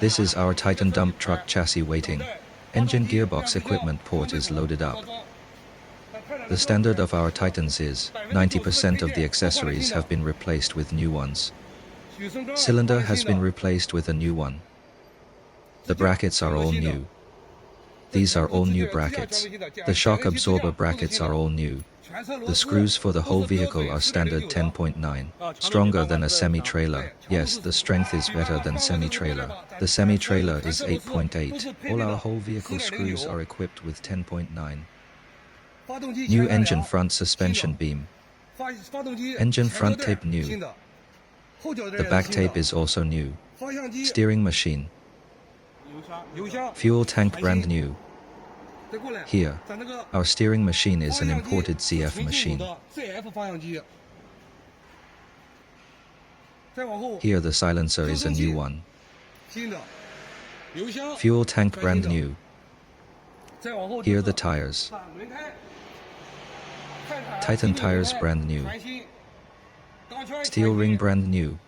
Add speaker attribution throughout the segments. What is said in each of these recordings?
Speaker 1: This is our Titan dump truck chassis waiting. Engine gearbox equipment port is loaded up. The standard of our Titans is 90% of the accessories have been replaced with new ones. Cylinder has been replaced with a new one. The brackets are all new. These are all new brackets. The shock absorber brackets are all new. The screws for the whole vehicle are standard 10.9, stronger than a semi-trailer. Yes, the strength is better than semi-trailer. The semi-trailer is 8.8. All our whole vehicle screws are equipped with 10.9. New engine front suspension beam. Engine front tape new. The back tape is also new. Steering machine. Fuel tank brand new. Here, our steering machine is an imported CF machine. Here the silencer is a new one. Fuel tank brand new. Here the tires. Titan tires brand new. Steel ring brand new.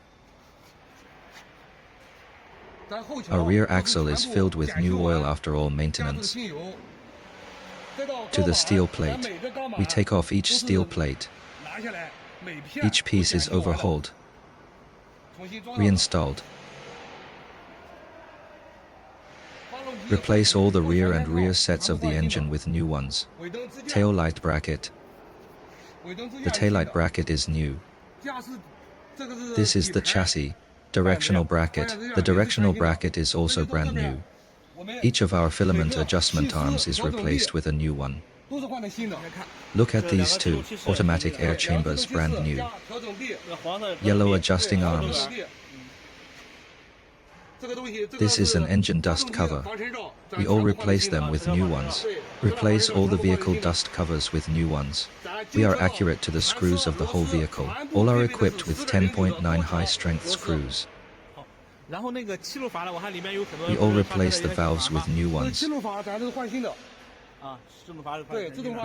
Speaker 1: Our rear axle is filled with new oil after all maintenance. To the steel plate. We take off each steel plate. Each piece is overhauled, reinstalled. Replace all the rear and rear sets of the engine with new ones. Tail light bracket. The taillight bracket is new. This is the chassis. Directional bracket. The directional bracket is also brand new. Each of our filament adjustment arms is replaced with a new one. Look at these two, automatic air chambers brand new. Yellow adjusting arms. This is an engine dust cover. We all replace them with new ones. Replace all the vehicle dust covers with new ones. We are accurate to the screws of the whole vehicle. All are equipped with 10.9 high-strength screws. We all replace the valves with new ones.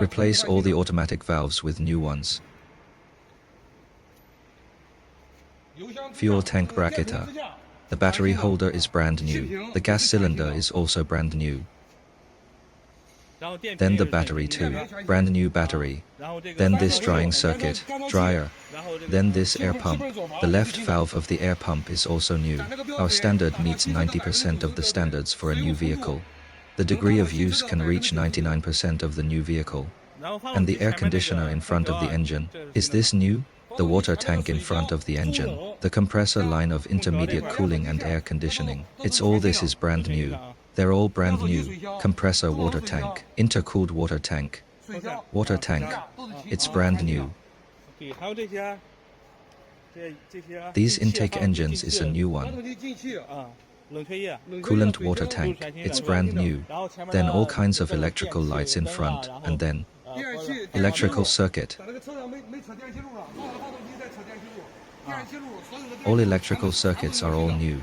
Speaker 1: Replace all the automatic valves with new ones. Fuel tank bracketer. The battery holder is brand new. The gas cylinder is also brand new. Then the battery too, brand new battery. Then this drying circuit, dryer. Then this air pump. The left valve of the air pump is also new. Our standard meets 90% of the standards for a new vehicle. The degree of use can reach 99% of the new vehicle. And the air conditioner in front of the engine, is this new? The water tank in front of the engine, the compressor line of intermediate cooling and air conditioning. It's all this is brand new. They're all brand new. Compressor water tank, intercooled water tank. Water tank, it's brand new. These intake engines is a new one. Coolant water tank, it's brand new. Then all kinds of electrical lights in front, and then electrical circuit. All electrical circuits are all new.